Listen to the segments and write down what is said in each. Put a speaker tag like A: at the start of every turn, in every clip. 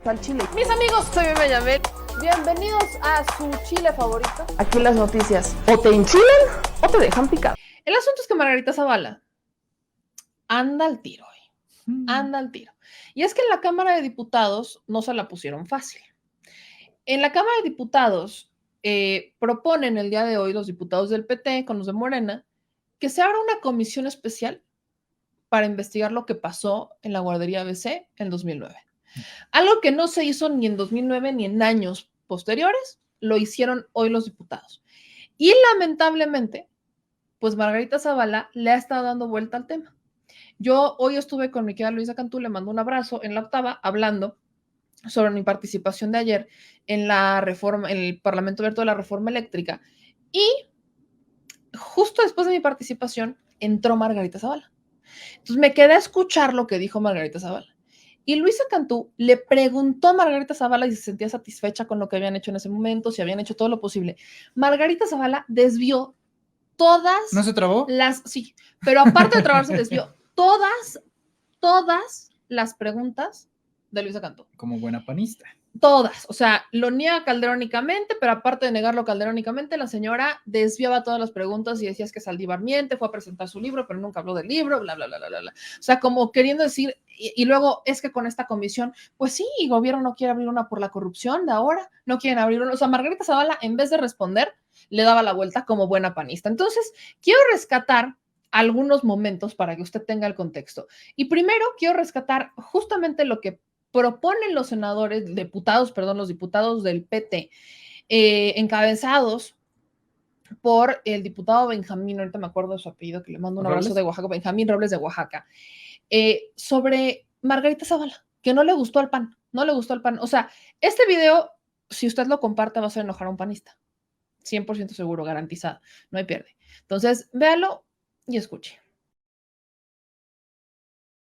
A: Al chile.
B: Mis amigos, soy Bebe Yamel.
A: Bienvenidos a su chile favorito.
C: Aquí las noticias o te enchilan o te dejan picado.
B: El asunto es que Margarita Zavala anda al tiro hoy. Anda al tiro. Y es que en la Cámara de Diputados no se la pusieron fácil. En la Cámara de Diputados proponen el día de hoy los diputados del PT con los de Morena que se abra una comisión especial para investigar lo que pasó en la guardería ABC en 2009. Algo que no se hizo ni en 2009 ni en años posteriores, lo hicieron hoy los diputados. Y lamentablemente, pues Margarita Zavala le ha estado dando vuelta al tema. Yo hoy estuve con mi querida Luisa Cantú, le mando un abrazo en la octava, hablando sobre mi participación de ayer en la reforma, en el Parlamento Abierto de la Reforma Eléctrica. Y justo después de mi participación entró Margarita Zavala. Entonces me quedé a escuchar lo que dijo Margarita Zavala. Y Luisa Cantú le preguntó a Margarita Zavala si se sentía satisfecha con lo que habían hecho en ese momento, si habían hecho todo lo posible. Margarita Zavala desvió todas...
D: ¿No se trabó?
B: Sí, pero aparte de trabarse, desvió todas las preguntas de Luisa Cantú.
D: Como buena panista.
B: Todas, o sea, lo niega calderónicamente, pero aparte de negarlo calderónicamente, la señora desviaba todas las preguntas y decía que Saldívar miente, fue a presentar su libro, pero nunca habló del libro, bla, bla, bla, bla, bla. O sea, como queriendo decir, y luego es que con esta comisión, pues sí, el gobierno no quiere abrir una por la corrupción de ahora, no quieren abrir una. O sea, Margarita Zavala, en vez de responder, le daba la vuelta como buena panista. Entonces, quiero rescatar algunos momentos para que usted tenga el contexto. Y primero, quiero rescatar justamente lo que proponen los los diputados del PT, encabezados por el diputado Benjamín, ahorita me acuerdo de su apellido, que le mando un abrazo de Oaxaca, Benjamín Robles de Oaxaca, sobre Margarita Zavala, que no le gustó al PAN, no le gustó al PAN. O sea, este video, si usted lo comparte, va a hacer enojar a un panista. 100% seguro, garantizado, no hay pierde. Entonces, véalo y escuche.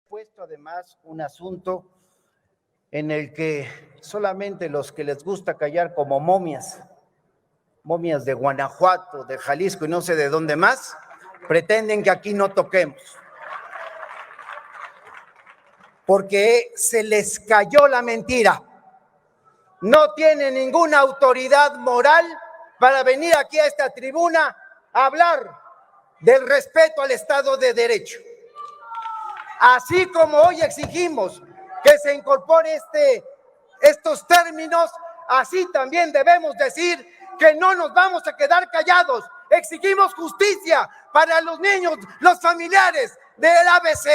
E: Puesto además un asunto en el que solamente los que les gusta callar como momias de Guanajuato, de Jalisco y no sé de dónde más, pretenden que aquí no toquemos. Porque se les cayó la mentira. No tiene ninguna autoridad moral para venir aquí a esta tribuna a hablar del respeto al Estado de Derecho. Así como hoy exigimos que se incorpore estos términos, así también debemos decir que no nos vamos a quedar callados. Exigimos justicia para los niños, los familiares del ABC.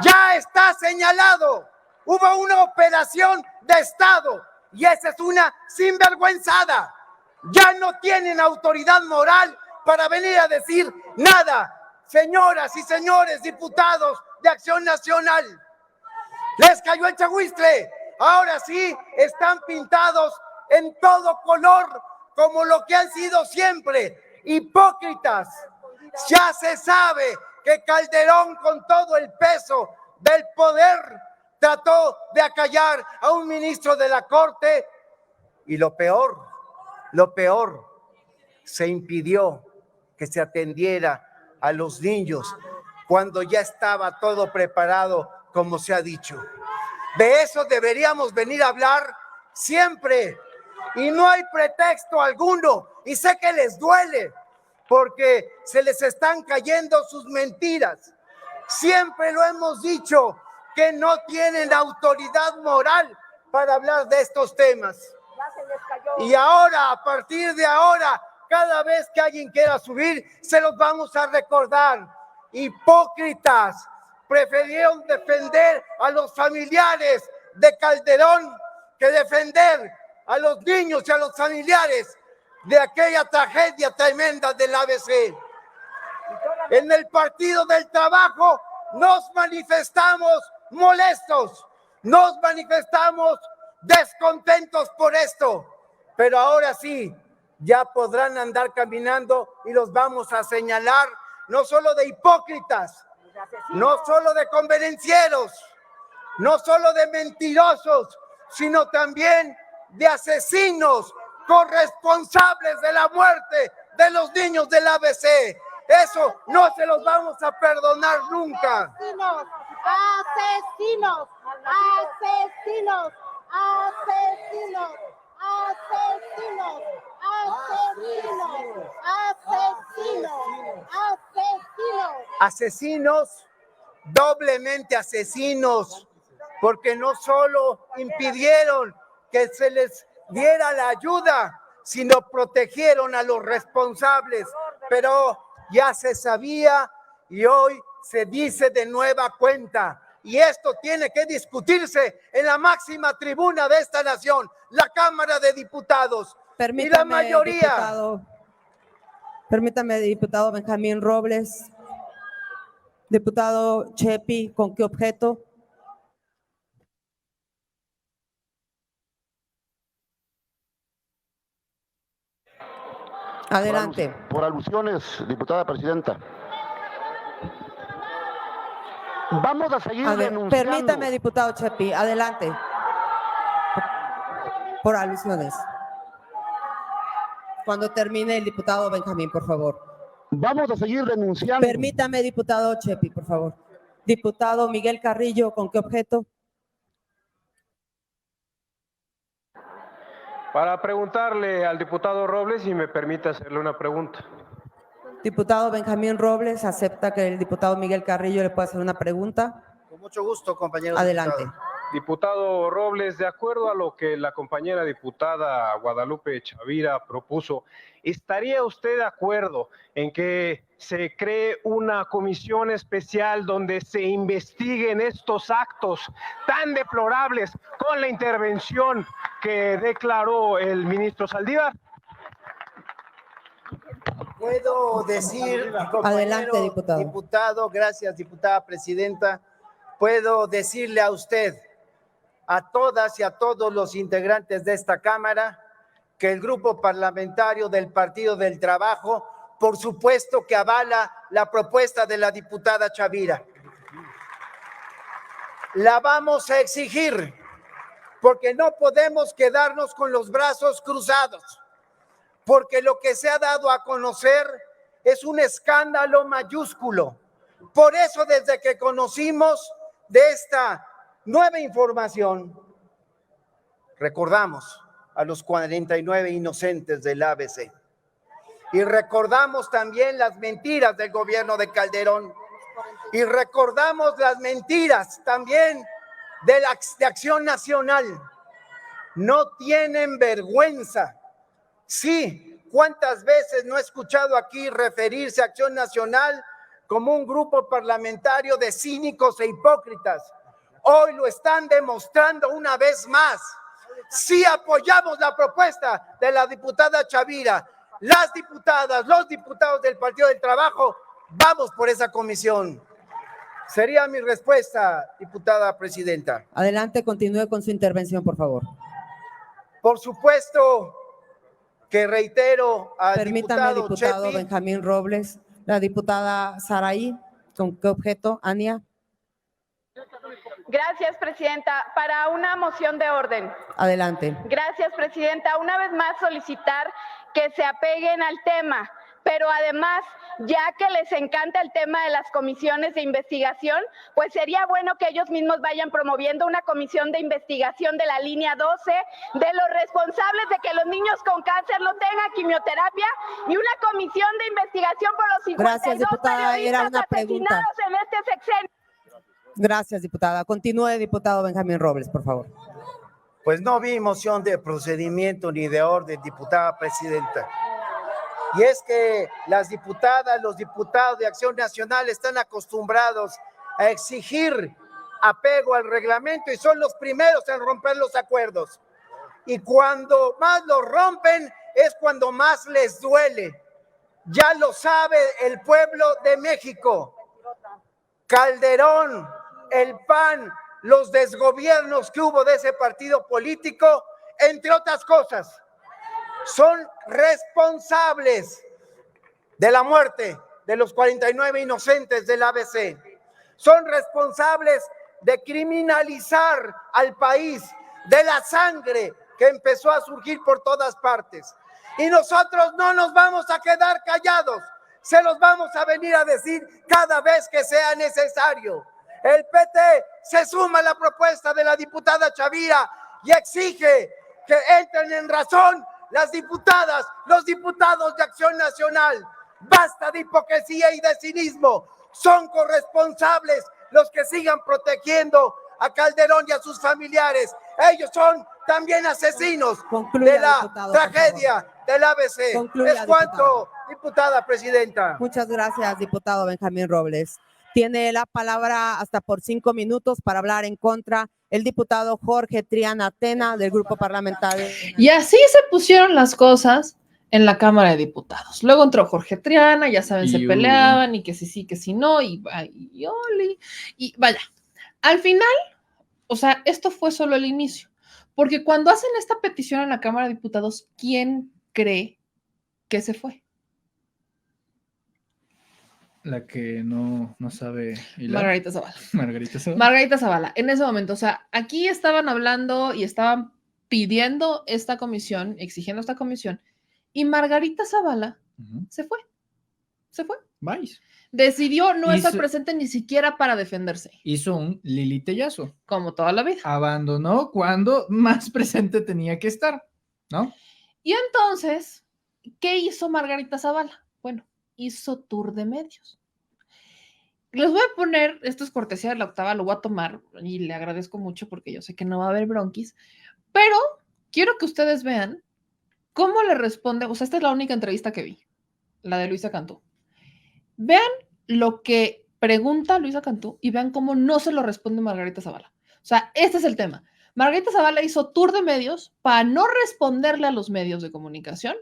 E: Ya está señalado, hubo una operación de Estado y esa es una sinvergüenzada. Ya no tienen autoridad moral para venir a decir nada. Señoras y señores diputados de Acción Nacional, les cayó el chagüistle. Ahora sí están pintados en todo color como lo que han sido siempre, hipócritas. Ya se sabe que Calderón, con todo el peso del poder, trató de acallar a un ministro de la Corte y lo peor, se impidió que se atendiera a los niños cuando ya estaba todo preparado, como se ha dicho. De eso deberíamos venir a hablar siempre y no hay pretexto alguno, y sé que les duele porque se les están cayendo sus mentiras. Siempre lo hemos dicho, que no tienen autoridad moral para hablar de estos temas. Y ahora, a partir de ahora, cada vez que alguien quiera subir, se los vamos a recordar. Hipócritas, prefirieron defender a los familiares de Calderón que defender a los niños y a los familiares de aquella tragedia tremenda del ABC. En el Partido del Trabajo nos manifestamos molestos, nos manifestamos descontentos por esto, pero ahora sí, ya podrán andar caminando y los vamos a señalar no solo de hipócritas, no solo de convenencieros, no solo de mentirosos, sino también de asesinos corresponsables de la muerte de los niños del ABC. Eso no se los vamos a perdonar nunca.
A: asesinos, asesinos, asesinos, asesinos, asesinos, asesinos, asesinos.
E: Asesinos, doblemente asesinos, porque no solo impidieron que se les diera la ayuda, sino protegieron a los responsables, pero ya se sabía y hoy se dice de nueva cuenta. Y esto tiene que discutirse en la máxima tribuna de esta nación, la Cámara de Diputados.
D: Permítame,
E: y la mayoría.
D: Permítame, diputado Benjamín Robles. Diputado Chepi, ¿con qué objeto? Adelante.
F: Por alusiones, diputada presidenta. Vamos a seguir denunciando.
D: Permítame, diputado Chepi, adelante. Por alusiones. Cuando termine el diputado Benjamín, por favor.
F: Vamos a seguir denunciando.
D: Permítame, diputado Chepi, por favor. Diputado Miguel Carrillo, ¿con qué objeto?
G: Para preguntarle al diputado Robles si me permite hacerle una pregunta.
D: Diputado Benjamín Robles, ¿acepta que el diputado Miguel Carrillo le pueda hacer una pregunta?
E: Con mucho gusto, compañero.
D: Adelante.
G: Diputado Robles, de acuerdo a lo que la compañera diputada Guadalupe Chavira propuso, ¿estaría usted de acuerdo en que se cree una comisión especial donde se investiguen estos actos tan deplorables con la intervención que declaró el ministro Saldívar?
E: Puedo decir,
D: adelante, diputado.
E: Diputado, gracias, diputada presidenta. Puedo decirle a usted, a todas y a todos los integrantes de esta Cámara, que el grupo parlamentario del Partido del Trabajo, por supuesto que avala la propuesta de la diputada Chavira. La vamos a exigir, porque no podemos quedarnos con los brazos cruzados, porque lo que se ha dado a conocer es un escándalo mayúsculo. Por eso, desde que conocimos de esta nueva información, recordamos a los 49 inocentes del ABC y recordamos también las mentiras del gobierno de Calderón y recordamos las mentiras también de Acción Nacional. No tienen vergüenza. Sí, ¿cuántas veces no he escuchado aquí referirse a Acción Nacional como un grupo parlamentario de cínicos e hipócritas? Hoy lo están demostrando una vez más. Sí apoyamos la propuesta de la diputada Chavira. Las diputadas, los diputados del Partido del Trabajo, vamos por esa comisión. Sería mi respuesta, diputada presidenta.
D: Adelante, continúe con su intervención, por favor.
E: Por supuesto que reitero al
D: Permítame, diputado
E: Chepi,
D: Benjamín Robles. La diputada Saraí, ¿con qué objeto? Ania.
H: Gracias, presidenta. Para una moción de orden.
D: Adelante.
H: Gracias, presidenta. Una vez más solicitar que se apeguen al tema, pero además, ya que les encanta el tema de las comisiones de investigación, pues sería bueno que ellos mismos vayan promoviendo una comisión de investigación de la línea 12, de los responsables de que los niños con cáncer no tengan quimioterapia, y una comisión de investigación por los 52
D: Gracias, diputada. Era una pregunta.
H: asesinados en este sexenio.
D: Gracias, diputada. Continúe, diputado Benjamín Robles, por favor.
E: Pues no vi moción de procedimiento ni de orden, diputada presidenta. Y es que las diputadas, los diputados de Acción Nacional están acostumbrados a exigir apego al reglamento y son los primeros en romper los acuerdos. Y cuando más los rompen es cuando más les duele. Ya lo sabe el pueblo de México. Calderón, el PAN, los desgobiernos que hubo de ese partido político, entre otras cosas, son responsables de la muerte de los 49 inocentes del ABC. Son responsables de criminalizar al país, de la sangre que empezó a surgir por todas partes. Y nosotros no nos vamos a quedar callados. Se los vamos a venir a decir cada vez que sea necesario. El PT se suma a la propuesta de la diputada Chavira y exige que entren en razón las diputadas, los diputados de Acción Nacional. Basta de hipocresía y de cinismo. Son corresponsables los que sigan protegiendo a Calderón y a sus familiares. Ellos son también asesinos de la
D: diputado,
E: tragedia del ABC.
D: Concluya,
E: Es cuanto, diputada presidenta.
D: Muchas gracias, diputado Benjamín Robles. Tiene la palabra hasta por 5 minutos para hablar en contra el diputado Jorge Triana Tena del Grupo Parlamentario.
B: Y así se pusieron las cosas en la Cámara de Diputados. Luego entró Jorge Triana, ya saben, se peleaban y que sí, que sí no, y vaya. Al final, o sea, esto fue solo el inicio, porque cuando hacen esta petición en la Cámara de Diputados, ¿quién cree que se fue?
I: La que no sabe hilar.
B: Margarita Zavala.
I: Margarita Zavala.
B: Margarita Zavala, en ese momento, o sea, aquí estaban hablando y estaban pidiendo esta comisión, exigiendo esta comisión, y Margarita Zavala se fue.
I: Vais.
B: Decidió no estar presente ni siquiera para defenderse.
I: Hizo un lilitellazo.
B: Como toda la vida.
I: Abandonó cuando más presente tenía que estar, ¿no?
B: Y entonces, ¿qué hizo Margarita Zavala? Bueno, hizo tour de medios. Les voy a poner, esto es cortesía de la octava, lo voy a tomar y le agradezco mucho porque yo sé que no va a haber bronquis, pero quiero que ustedes vean cómo le responde, o sea, esta es la única entrevista que vi, la de Luisa Cantú. Vean lo que pregunta Luisa Cantú y vean cómo no se lo responde Margarita Zavala. O sea, este es el tema. Margarita Zavala hizo tour de medios para no responderle a los medios de comunicación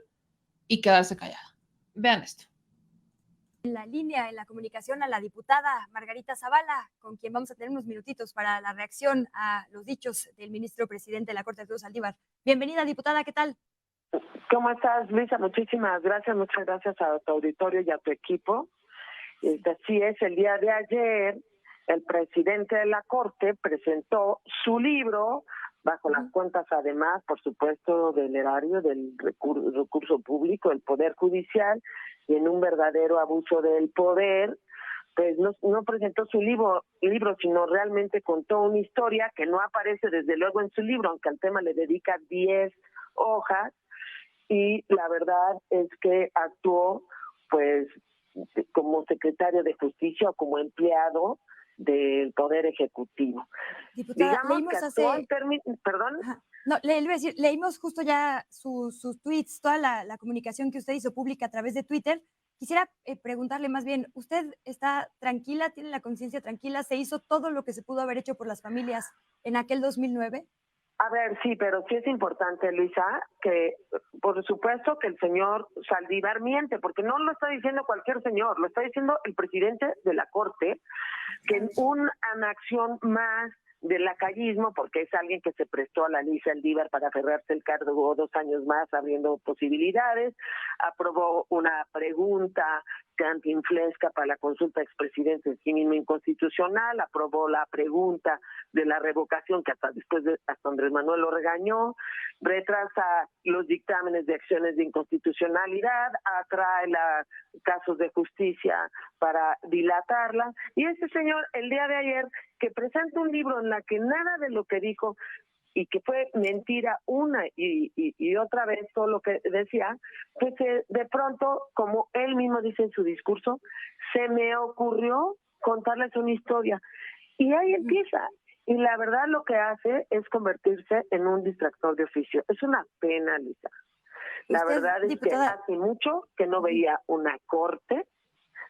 B: y quedarse callada. Vean esto.
J: En la línea, en la comunicación, a la diputada Margarita Zavala, con quien vamos a tener unos minutitos para la reacción a los dichos del ministro presidente de la Corte, Arturo Saldívar. Bienvenida, diputada, ¿qué tal?
K: ¿Cómo estás, Luisa? Muchísimas gracias, muchas gracias a tu auditorio y a tu equipo. Así es, el día de ayer, el presidente de la Corte presentó su libro, bajo las cuentas, además, por supuesto, del erario, del recurso público, el Poder Judicial, y en un verdadero abuso del poder, pues no presentó su libro, sino realmente contó una historia que no aparece desde luego en su libro, aunque al tema le dedica 10 hojas, y la verdad es que actuó pues como secretario de Justicia o como empleado del Poder Ejecutivo.
J: Diputada,
K: Digamos que actuó ¿Perdón?
J: No, le iba a decir, leímos justo ya sus tweets, toda la comunicación que usted hizo pública a través de Twitter. Quisiera preguntarle más bien, ¿usted está tranquila, tiene la conciencia tranquila? ¿Se hizo todo lo que se pudo haber hecho por las familias en aquel 2009?
K: A ver, sí, pero sí es importante, Luisa, que por supuesto que el señor Saldívar miente, porque no lo está diciendo cualquier señor, lo está diciendo el presidente de la Corte, que en una acción más del lacayismo, porque es alguien que se prestó a la ley Saldívar para aferrarse el cargo 2 años más, abriendo posibilidades, aprobó una pregunta cantinflesca para la consulta expresidente en sí mismo inconstitucional, aprobó la pregunta de la revocación, que hasta Andrés Manuel lo regañó, retrasa los dictámenes de acciones de inconstitucionalidad, atrae casos de justicia para dilatarla, y este señor el día de ayer que presenta un libro en la que nada de lo que dijo y que fue mentira una y otra vez todo lo que decía, pues de pronto, como él mismo dice en su discurso, se me ocurrió contarles una historia. Y ahí empieza. Y la verdad lo que hace es convertirse en un distractor de oficio. Es una pena, Lisa. La verdad es que hace mucho que no veía una corte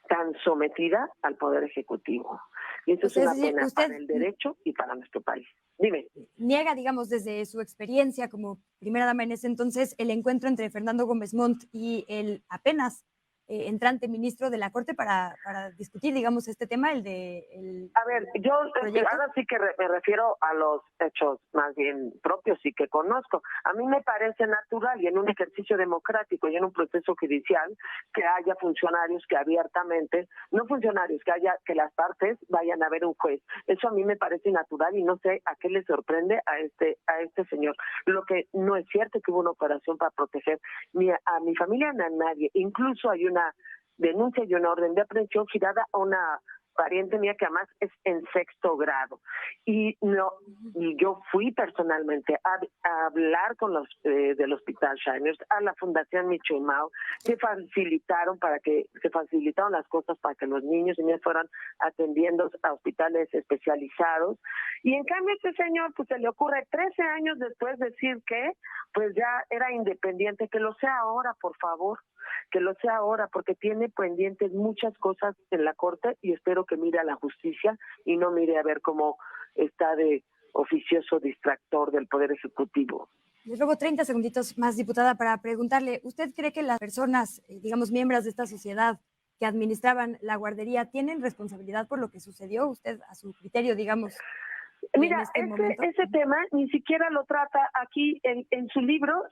K: tan sometida al Poder Ejecutivo. Y eso es una pena para el derecho y para nuestro país. Dime.
J: Niega, digamos, desde su experiencia como primera dama en ese entonces, el encuentro entre Fernando Gómez Montt y el apenas entrante ministro de la Corte para discutir, digamos, este tema, A ver,
K: yo ahora sí que me refiero a los hechos más bien propios y que conozco. A mí me parece natural y en un ejercicio democrático y en un proceso judicial que haya funcionarios que abiertamente, no funcionarios, que las partes vayan a ver un juez. Eso a mí me parece natural y no sé a qué le sorprende a este señor. Lo que no es cierto es que hubo una operación para proteger ni a mi familia ni a nadie. Incluso hay una denuncia y una orden de aprehensión girada a una pariente mía que además es en 6º grado. Y yo fui personalmente a hablar con los del Hospital Shriners, a la Fundación Micho y Mao, que facilitaron las cosas para que los niños y niñas fueran atendiendo a hospitales especializados. Y en cambio este señor pues se le ocurre 13 años después decir que pues ya era independiente. Que lo sea ahora, por favor, que lo sea ahora, porque tiene pendientes muchas cosas en la Corte y espero que mire a la justicia y no mire a ver cómo está de oficioso distractor del Poder Ejecutivo.
J: Les robo 30 segunditos más, diputada, para preguntarle, ¿usted cree que las personas, digamos, miembros de esta sociedad que administraban la guardería tienen responsabilidad por lo que sucedió? Usted, a su criterio, digamos.
K: Mira, ese tema ni siquiera lo trata aquí en su libro,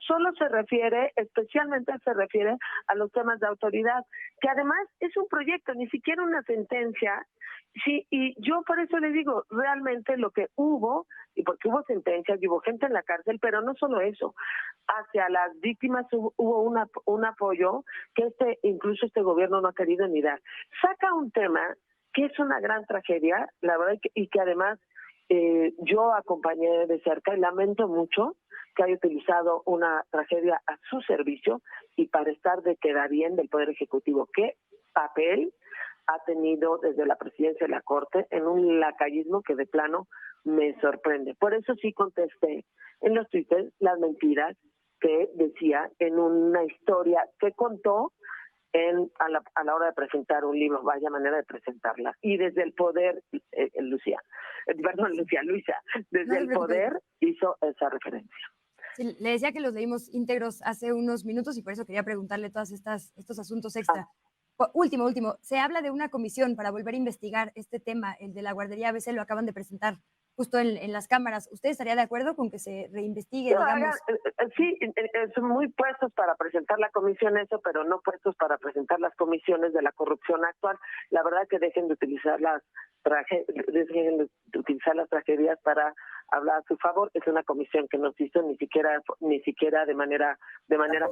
K: especialmente se refiere a los temas de autoridad, que además es un proyecto, ni siquiera una sentencia. Sí, y yo por eso le digo, realmente lo que hubo, y porque hubo sentencias y hubo gente en la cárcel, pero no solo eso, hacia las víctimas hubo un apoyo que incluso este gobierno no ha querido ni dar. Saca un tema que es una gran tragedia, la verdad, y que además yo acompañé de cerca y lamento mucho que haya utilizado una tragedia a su servicio y para estar de queda bien del Poder Ejecutivo. ¿Qué papel ha tenido desde la presidencia de la Corte en un lacayismo que de plano me sorprende? Por eso sí contesté en los Twitter las mentiras que decía en una historia que contó a la hora de presentar un libro, vaya manera de presentarla. Y desde el poder, Luisa, desde el poder hizo esa referencia.
J: Sí, le decía que los leímos íntegros hace unos minutos y por eso quería preguntarle todos estos asuntos extra. Último, se habla de una comisión para volver a investigar este tema, el de la guardería ABC, lo acaban de presentar justo en las cámaras. ¿Usted estaría de acuerdo con que se reinvestigue, digamos?
K: Sí, son muy puestos para presentar la comisión eso, pero no puestos para presentar las comisiones de la corrupción actual. La verdad que dejen de utilizar las tragedias para hablar a su favor. Es una comisión que no se hizo ni siquiera de manera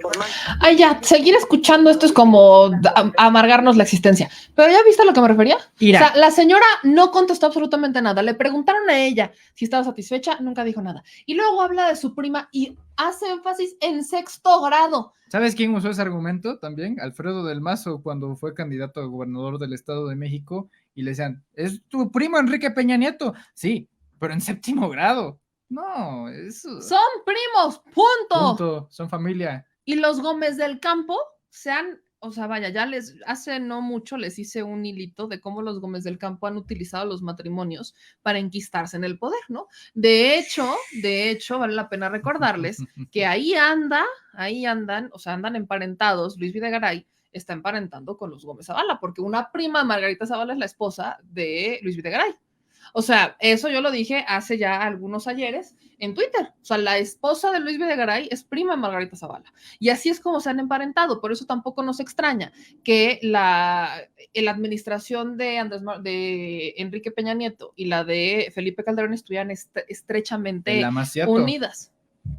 K: formal.
B: Ay, ya, seguir escuchando esto es como amargarnos la existencia. Pero ¿ya viste a lo que me refería?
I: Ira.
B: O sea, la señora no contestó absolutamente nada. Le preguntaron a ella si estaba satisfecha, nunca dijo nada. Y luego habla de su prima y hace énfasis en 6º grado.
I: ¿Sabes quién usó ese argumento también? Alfredo del Mazo, cuando fue candidato a gobernador del Estado de México, y le decían, ¿es tu primo Enrique Peña Nieto? Sí, pero en 7º grado. No, eso...
B: Son primos, punto.
I: Son familia.
B: Y los Gómez del Campo ya hace no mucho les hice un hilito de cómo los Gómez del Campo han utilizado los matrimonios para enquistarse en el poder, ¿no? De hecho, vale la pena recordarles que andan emparentados. Luis Videgaray está emparentando con los Gómez Zavala, porque una prima, Margarita Zavala, es la esposa de Luis Videgaray. O sea, eso yo lo dije hace ya algunos ayeres en Twitter. O sea, la esposa de Luis Videgaray es prima de Margarita Zavala. Y así es como se han emparentado. Por eso tampoco nos extraña que la administración de Enrique Peña Nieto y la de Felipe Calderón estuvieran estrechamente unidas.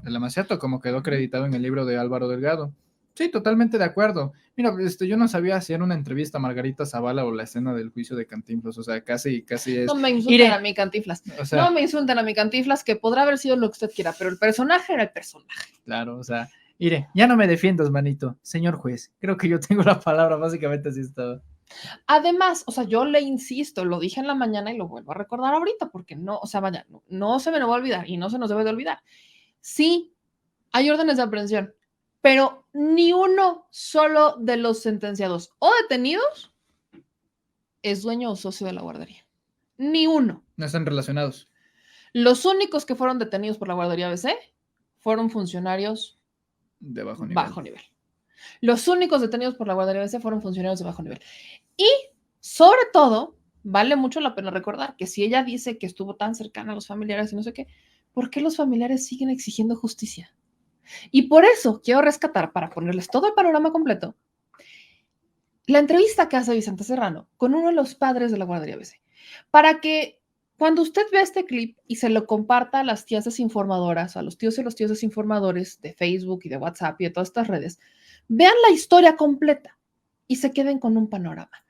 I: El amaciato, como quedó acreditado en el libro de Álvaro Delgado. Sí, totalmente de acuerdo. Mira, yo no sabía si era una entrevista a Margarita Zavala o la escena del juicio de Cantinflas, o sea, casi es...
B: No me insulten a mi Cantinflas. O sea, no me insulten a mi Cantinflas, que podrá haber sido lo que usted quiera, pero el personaje era el personaje.
I: Claro, o sea, mire, ya no me defiendas, manito. Señor juez, creo que yo tengo la palabra, básicamente así estaba.
B: Además, o sea, yo le insisto, lo dije en la mañana y lo vuelvo a recordar ahorita, porque no, o sea, vaya, no se me va a olvidar y no se nos debe de olvidar. Sí, hay órdenes de aprehensión, pero ni uno solo de los sentenciados o detenidos es dueño o socio de la guardería. Ni uno.
I: No están relacionados.
B: Los únicos que fueron detenidos por la guardería ABC fueron funcionarios
I: de bajo nivel.
B: Los únicos detenidos por la guardería ABC fueron funcionarios de bajo nivel. Y, sobre todo, vale mucho la pena recordar que si ella dice que estuvo tan cercana a los familiares y no sé qué, ¿por qué los familiares siguen exigiendo justicia? Y por eso quiero rescatar, para ponerles todo el panorama completo, la entrevista que hace Vicente Serrano con uno de los padres de la guardería ABC, para que cuando usted ve este clip y se lo comparta a las tías desinformadoras, a los tíos y los tíos desinformadores de Facebook y de WhatsApp y de todas estas redes, vean la historia completa y se queden con un panorama.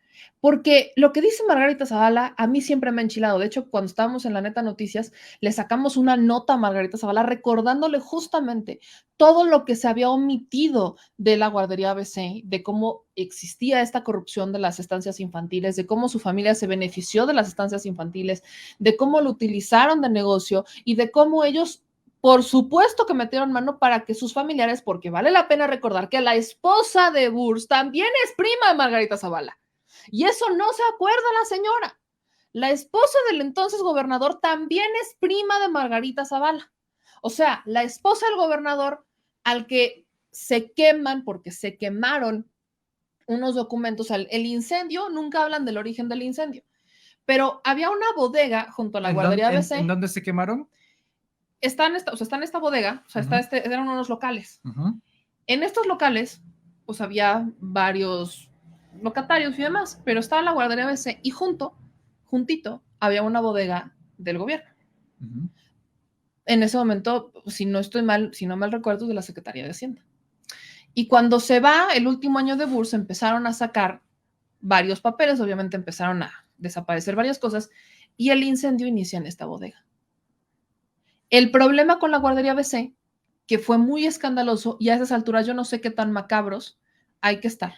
B: Porque lo que dice Margarita Zavala a mí siempre me ha enchilado. De hecho, cuando estábamos en La Neta Noticias, le sacamos una nota a Margarita Zavala recordándole justamente todo lo que se había omitido de la guardería ABC, de cómo existía esta corrupción de las estancias infantiles, de cómo su familia se benefició de las estancias infantiles, de cómo lo utilizaron de negocio y de cómo ellos, por supuesto, que metieron mano para que sus familiares, porque vale la pena recordar que la esposa de Burs también es prima de Margarita Zavala. Y eso no se acuerda la señora. La esposa del entonces gobernador también es prima de Margarita Zavala. O sea, la esposa del gobernador al que se queman porque se quemaron unos documentos. El incendio, nunca hablan del origen del incendio, pero había una bodega junto a la guardería ABC.
I: ¿En dónde se quemaron?
B: Está en esta bodega, o sea, eran unos locales. En estos locales, pues había varios locatarios y demás, pero estaba la guardería ABC y juntito, había una bodega del gobierno. En ese momento, si no mal recuerdo, de la Secretaría de Hacienda. Y cuando se va el último año de Burs, empezaron a sacar varios papeles, obviamente empezaron a desaparecer varias cosas, y el incendio inicia en esta bodega. El problema con la guardería ABC, que fue muy escandaloso, y a esas alturas yo no sé qué tan macabros hay que estar,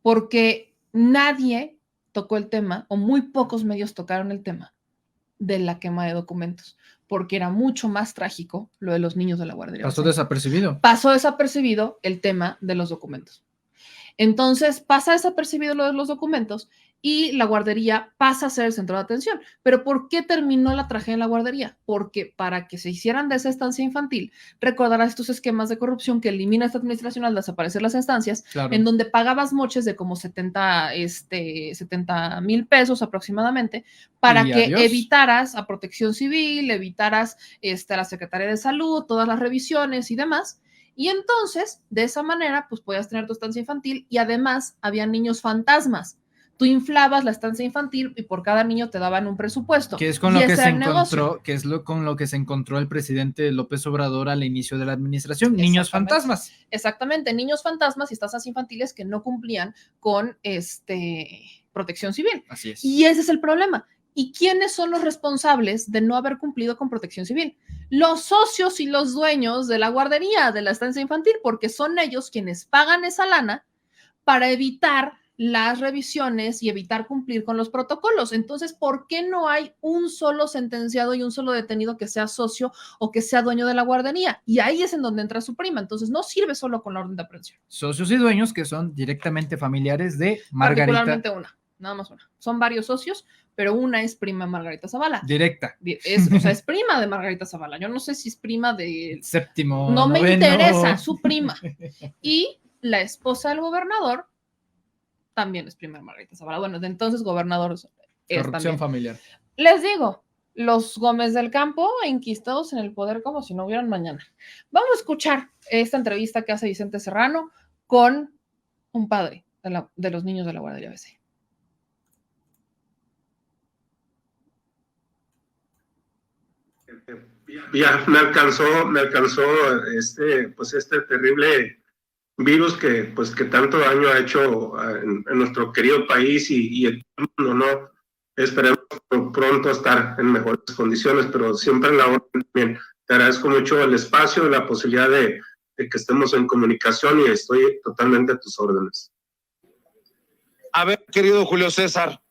B: porque nadie tocó el tema, o muy pocos medios tocaron el tema de la quema de documentos, porque era mucho más trágico lo de los niños de la guardería.
I: Pasó desapercibido.
B: Pasó desapercibido el tema de los documentos. Entonces pasa desapercibido lo de los documentos y la guardería pasa a ser el centro de atención. ¿Pero por qué terminó la tragedia en la guardería? Porque para que se hicieran de esa estancia infantil, recordarás estos esquemas de corrupción que elimina esta administración al desaparecer las estancias,
I: claro,
B: en donde pagabas moches de como 70,000 pesos aproximadamente, para que evitaras a Protección Civil, evitaras a la Secretaría de Salud, todas las revisiones y demás. Y entonces, de esa manera, pues podías tener tu estancia infantil y además había niños fantasmas. Tú inflabas la estancia infantil y por cada niño te daban un presupuesto.
I: Que es con lo que se encontró, con lo que se encontró el presidente López Obrador al inicio de la administración, niños fantasmas.
B: Exactamente, niños fantasmas y estancias infantiles que no cumplían con Protección Civil.
I: Así es.
B: Y ese es el problema. ¿Y quiénes son los responsables de no haber cumplido con Protección Civil? Los socios y los dueños de la guardería, de la estancia infantil, porque son ellos quienes pagan esa lana para evitar las revisiones y evitar cumplir con los protocolos. Entonces, ¿por qué no hay un solo sentenciado y un solo detenido que sea socio o que sea dueño de la guardería? Y ahí es en donde entra su prima. Entonces, no sirve solo con la orden de aprehensión.
I: Socios y dueños que son directamente familiares de Margarita.
B: Particularmente una, nada más una. Son varios socios, pero una es prima de Margarita Zavala.
I: Directa.
B: Es prima de Margarita Zavala. Yo no sé si es prima de...
I: Séptimo,
B: no
I: noveno.
B: Me interesa, su prima. Y la esposa del gobernador también es prima de Margarita Zavala. Bueno, de entonces gobernador es
I: corrupción
B: también.
I: Familiar.
B: Les digo, los Gómez del Campo enquistados en el poder como si no hubieran mañana. Vamos a escuchar esta entrevista que hace Vicente Serrano con un padre de los niños de la guardería ABC.
L: Ya me alcanzó este terrible virus que tanto daño ha hecho en nuestro querido país y el mundo, ¿no? Esperemos pronto estar en mejores condiciones, pero siempre en la orden también. Te agradezco mucho el espacio y la posibilidad de que estemos en comunicación y estoy totalmente a tus órdenes.
M: A ver, querido Julio César,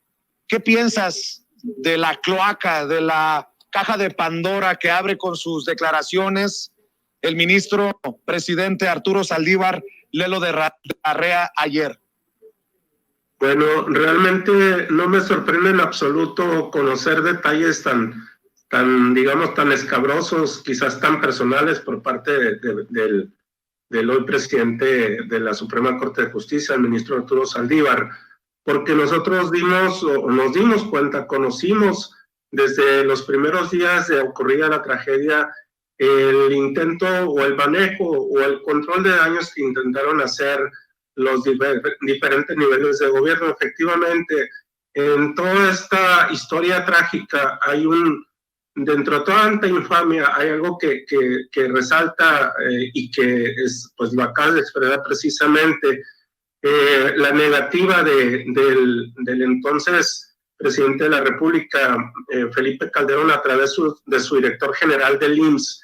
M: ¿qué piensas de la cloaca, de la caja de Pandora que abre con sus declaraciones el ministro presidente Arturo Saldívar Lelo de Larrea ayer?
L: Bueno, realmente no me sorprende en absoluto conocer detalles tan escabrosos, quizás tan personales por parte del hoy presidente de la Suprema Corte de Justicia, el ministro Arturo Saldívar, porque nosotros nos dimos cuenta, conocimos desde los primeros días de ocurrida la tragedia el intento o el manejo o el control de daños que intentaron hacer los diferentes niveles de gobierno. Efectivamente, en toda esta historia trágica hay dentro de tanta infamia, hay algo que resalta y que lo acaba de expresar precisamente. la negativa del entonces presidente de la República, Felipe Calderón, a través de su director general del IMSS,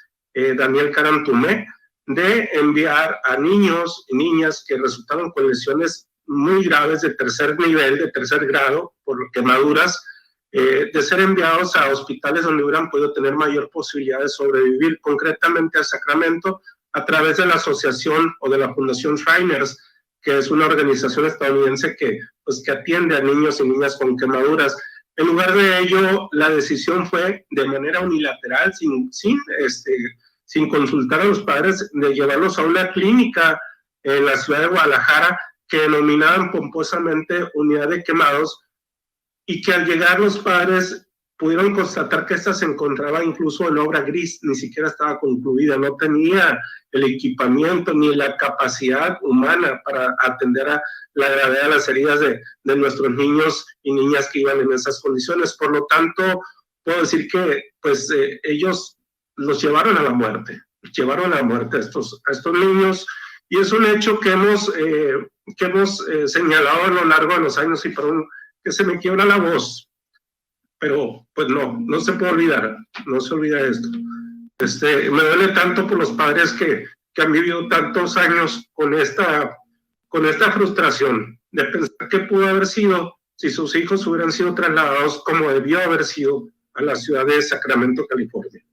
L: Daniel Carantumé, de enviar a niños y niñas que resultaron con lesiones muy graves de tercer nivel, de tercer grado, por quemaduras, de ser enviados a hospitales donde hubieran podido tener mayor posibilidad de sobrevivir, concretamente a Sacramento, a través de la asociación o de la Fundación Shriners, que es una organización estadounidense que atiende a niños y niñas con quemaduras. En lugar de ello, la decisión fue de manera unilateral, sin consultar a los padres, de llevarlos a una clínica en la ciudad de Guadalajara que denominaban pomposamente Unidad de Quemados, y que al llegar los padres pudieron constatar que esta se encontraba incluso en obra gris, ni siquiera estaba concluida, no tenía el equipamiento ni la capacidad humana para atender a la gravedad de las heridas de nuestros niños y niñas que iban en esas condiciones. Por lo tanto, puedo decir que ellos los llevaron a la muerte, a estos niños, y es un hecho que hemos señalado a lo largo de los años, y perdón que se me quiebra la voz, pero pues no se puede olvidar, no se olvida esto. Me duele tanto por los padres que han vivido tantos años con esta frustración de pensar qué pudo haber sido si sus hijos hubieran sido trasladados como debió haber sido a la ciudad de Sacramento, California.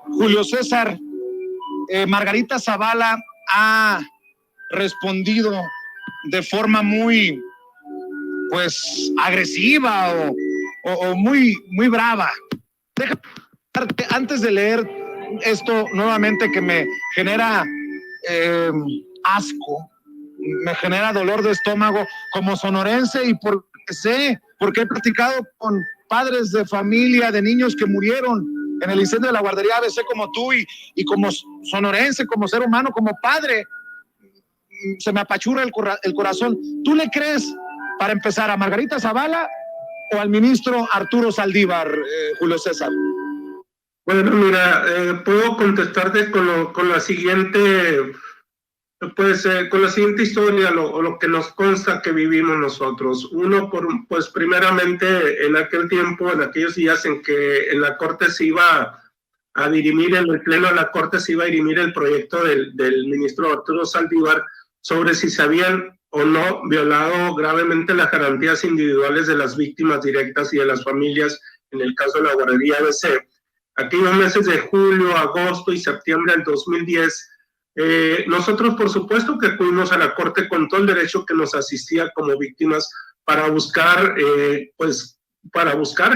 M: Julio César, Margarita Zavala ha respondido de forma muy agresiva o muy brava. Antes de leer esto nuevamente, que me genera asco, me genera dolor de estómago como sonorense, y porque he platicado con padres de familia de niños que murieron en el incendio de la guardería ABC como tú, y como sonorense, como ser humano, como padre, se me apachurra el corazón. ¿Tú le crees, para empezar, a Margarita Zavala o al ministro Arturo Saldívar, Julio César?
L: Bueno, mira, puedo contestarte con la siguiente historia, lo que nos consta que vivimos nosotros. Uno, primeramente, en aquel tiempo, en aquellos días en que en la Corte se iba a dirimir, en el Pleno de la Corte se iba a dirimir el proyecto del ministro Arturo Saldívar sobre si se habían o no violado gravemente las garantías individuales de las víctimas directas y de las familias en el caso de la guardería ABC. Aquellos meses de julio, agosto y septiembre del 2010, nosotros por supuesto que acudimos a la Corte con todo el derecho que nos asistía como víctimas para buscar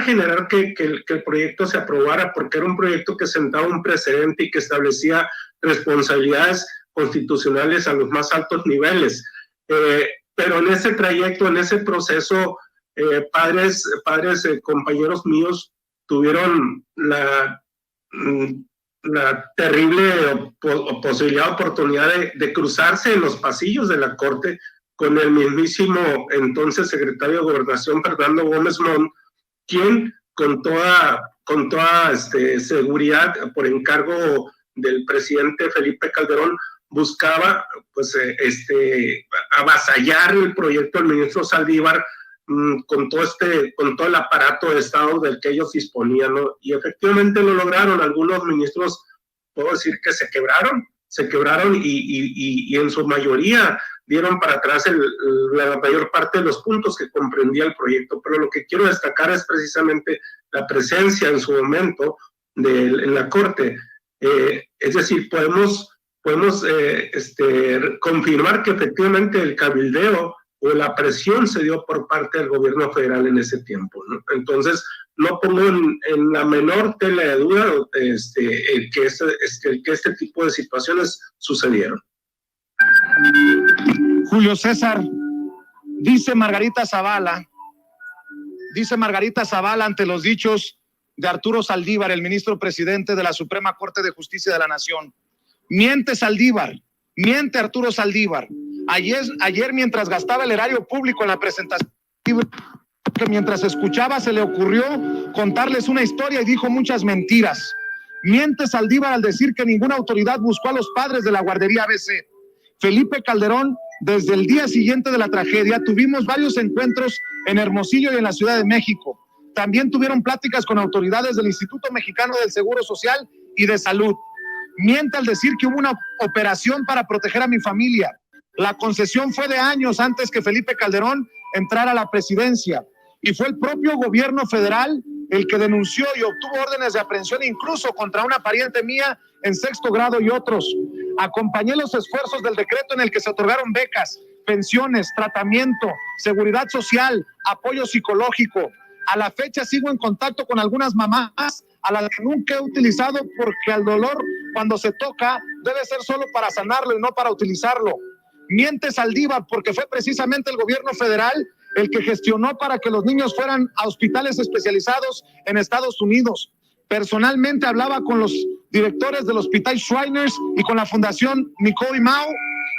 L: generar que el proyecto se aprobara, porque era un proyecto que sentaba un precedente y que establecía responsabilidades constitucionales a los más altos niveles. Pero en ese trayecto, en ese proceso, compañeros míos tuvieron la terrible oportunidad de cruzarse en los pasillos de la Corte con el mismísimo entonces secretario de Gobernación, Fernando Gómez Mont, quien con toda seguridad, por encargo del presidente Felipe Calderón, buscaba avasallar el proyecto del ministro Saldívar con todo el aparato de Estado del que ellos disponían, ¿no? Y efectivamente lo lograron. Algunos ministros, puedo decir que se quebraron y en su mayoría dieron para atrás la mayor parte de los puntos que comprendía el proyecto. Pero lo que quiero destacar es precisamente la presencia en su momento en la Corte. Es decir, podemos confirmar que efectivamente el cabildeo o la presión se dio por parte del gobierno federal en ese tiempo, ¿no? Entonces, no pongo en la menor tela de duda que este tipo de situaciones sucedieron.
M: Julio César, dice Margarita Zavala ante los dichos de Arturo Saldívar, el ministro presidente de la Suprema Corte de Justicia de la Nación. Miente Saldívar, miente Arturo Saldívar. Ayer mientras gastaba el erario público en la presentación, que mientras escuchaba se le ocurrió contarles una historia y dijo muchas mentiras. Miente Saldívar al decir que ninguna autoridad buscó a los padres de la guardería ABC. Felipe Calderón desde el día siguiente de la tragedia, tuvimos varios encuentros en Hermosillo y en la Ciudad de México. También tuvieron pláticas con autoridades del Instituto Mexicano del Seguro Social y de Salud. Miente al decir que hubo una operación para proteger a mi familia. La concesión fue de años antes que Felipe Calderón entrara a la presidencia, y fue el propio gobierno federal el que denunció y obtuvo órdenes de aprehensión incluso contra una pariente mía en 6º grado y otros. Acompañé los esfuerzos del decreto en el que se otorgaron becas, pensiones, tratamiento, seguridad social, apoyo psicológico. A la fecha sigo en contacto con algunas mamás a las que nunca he utilizado, porque al dolor, cuando se toca, debe ser solo para sanarlo y no para utilizarlo. Miente Saldívar, porque fue precisamente el gobierno federal el que gestionó para que los niños fueran a hospitales especializados en Estados Unidos. Personalmente hablaba con los directores del Hospital Shriners y con la Fundación Nicole y Mao,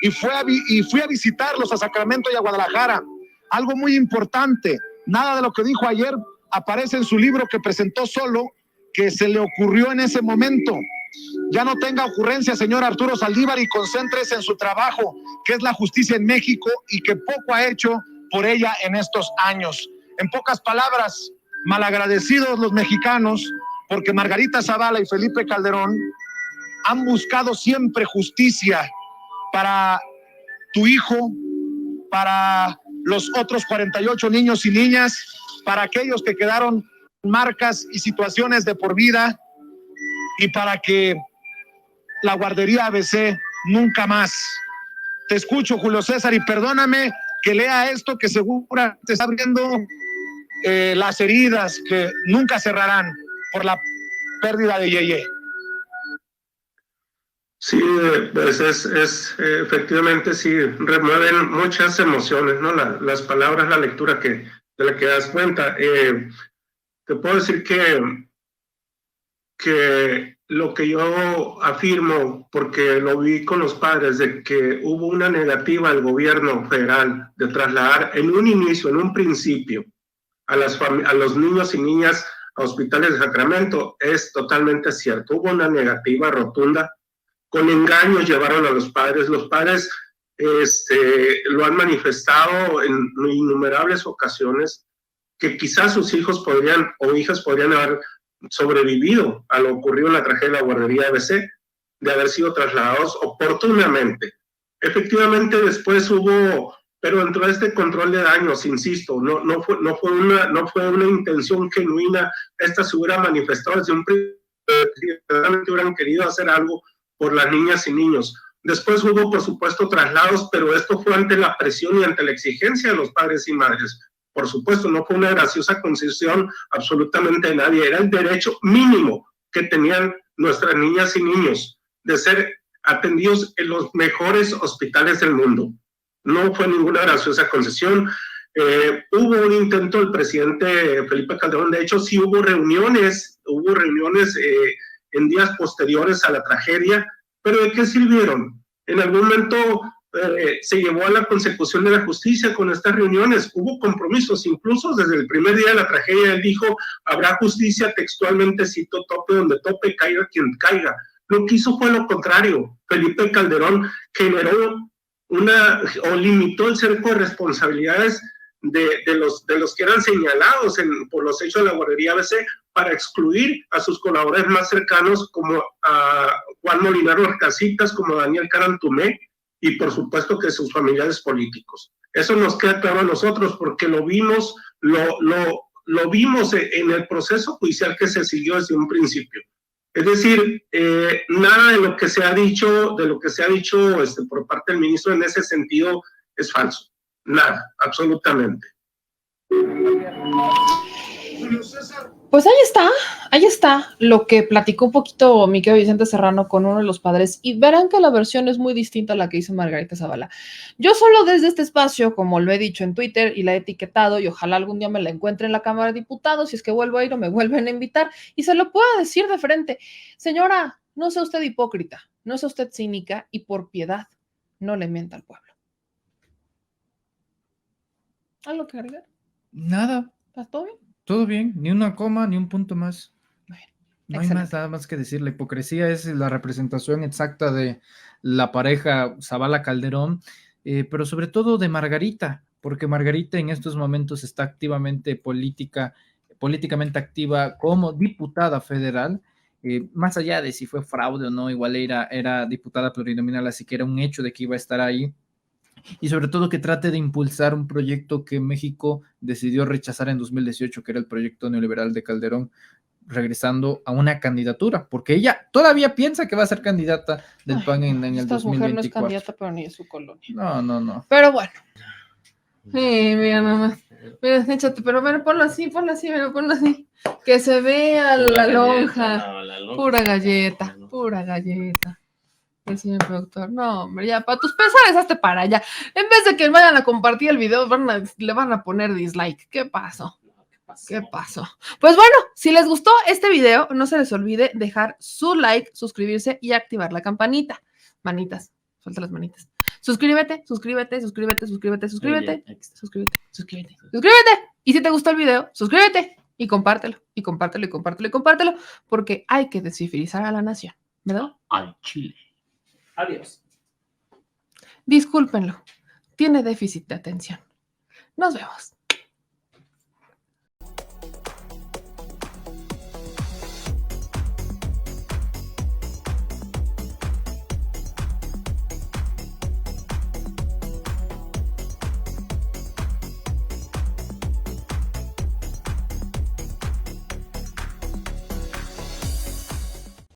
M: y fui a visitarlos a Sacramento y a Guadalajara. Algo muy importante, nada de lo que dijo ayer aparece en su libro que presentó solo, que se le ocurrió en ese momento. Ya no tenga ocurrencia, señor Arturo Saldívar, y concéntrese en su trabajo, que es la justicia en México, y que poco ha hecho por ella en estos años. En pocas palabras, malagradecidos los mexicanos, porque Margarita Zavala y Felipe Calderón han buscado siempre justicia para tu hijo, para los otros 48 niños y niñas, para aquellos que quedaron marcas y situaciones de por vida, y para que la guardería ABC nunca más. Te escucho, Julio César, y perdóname que lea esto, que seguramente está abriendo las heridas que nunca cerrarán por la pérdida de Yeye.
L: Sí, pues efectivamente sí, remueven muchas emociones, ¿no? Las palabras, la lectura de la que das cuenta. Te puedo decir que lo que yo afirmo, porque lo vi con los padres, de que hubo una negativa al gobierno federal de trasladar en un inicio, en un principio, a los niños y niñas a hospitales de Sacramento, es totalmente cierto. Hubo una negativa rotunda. Con engaños llevaron a los padres. Los padres lo han manifestado en innumerables ocasiones, que quizás sus hijos o hijas podrían haber sobrevivido a lo ocurrido en la tragedia de la guardería ABC, de haber sido trasladados oportunamente. Efectivamente, después hubo, pero dentro de este control de daños, insisto, no fue una intención genuina. Esta se hubiera manifestado desde un principio, realmente hubieran querido hacer algo por las niñas y niños. Después hubo, por supuesto, traslados, pero esto fue ante la presión y ante la exigencia de los padres y madres. Por supuesto, no fue una graciosa concesión absolutamente de nadie. Era el derecho mínimo que tenían nuestras niñas y niños de ser atendidos en los mejores hospitales del mundo. No fue ninguna graciosa concesión. Hubo un intento del presidente Felipe Calderón. De hecho, sí hubo reuniones en días posteriores a la tragedia, pero ¿de qué sirvieron? En algún momento se llevó a la consecución de la justicia con estas reuniones. Hubo compromisos, incluso desde el primer día de la tragedia él dijo: habrá justicia, textualmente cito, tope donde tope, caiga quien caiga. Lo que hizo fue lo contrario. Felipe Calderón generó o limitó el cerco de responsabilidades de los que eran señalados por los hechos de la guardería ABC, para excluir a sus colaboradores más cercanos, como a Juan Molinaro Casitas, como Daniel Carantumé, y por supuesto que sus familiares políticos. Eso nos queda claro a nosotros, porque lo vimos en el proceso judicial que se siguió desde un principio. Es decir, nada de lo que se ha dicho, por parte del ministro en ese sentido es falso. Nada, absolutamente.
B: Pues ahí está lo que platicó un poquito mi querido Vicente Serrano con uno de los padres, y verán que la versión es muy distinta a la que hizo Margarita Zavala. Yo solo desde este espacio, como lo he dicho en Twitter y la he etiquetado, y ojalá algún día me la encuentre en la Cámara de Diputados, si es que vuelvo a ir o me vuelven a invitar, y se lo puedo decir de frente: señora, no sea usted hipócrita, no sea usted cínica, y por piedad, no le mienta al pueblo. ¿Algo que agregar?
I: Nada.
B: ¿Está todo bien?
I: Todo bien, ni una coma, ni un punto más.
B: Bueno,
I: no hay nada más que decir. La hipocresía es la representación exacta de la pareja Zavala-Calderón, pero sobre todo de Margarita, porque Margarita en estos momentos está activamente políticamente activa como diputada federal, más allá de si fue fraude o no, igual era diputada plurinominal, así que era un hecho de que iba a estar ahí. Y sobre todo que trate de impulsar un proyecto que México decidió rechazar en 2018, que era el proyecto neoliberal de Calderón, regresando a una candidatura, porque ella todavía piensa que va a ser candidata del PAN en el 2024. Esta mujer no es
B: candidata, pero ni de su colonia.
I: No.
B: Pero bueno. Sí, mira nomás. Mira, échate, pero bueno, ponlo así, mira, ponlo así. Que se vea la lonja. Pura galleta. El señor productor, no, hombre, ya, para tus pesares, hazte para allá. En vez de que vayan a compartir el video, le van a poner dislike. ¿Qué pasó? Pues bueno, si les gustó este video, no se les olvide dejar su like, suscribirse y activar la campanita. Manitas, suelta las manitas. Suscríbete. Y si te gustó el video, suscríbete y compártelo, porque hay que descivilizar a la nación, ¿verdad?
N: Al Chile. Adiós.
B: Discúlpenlo, tiene déficit de atención. Nos vemos.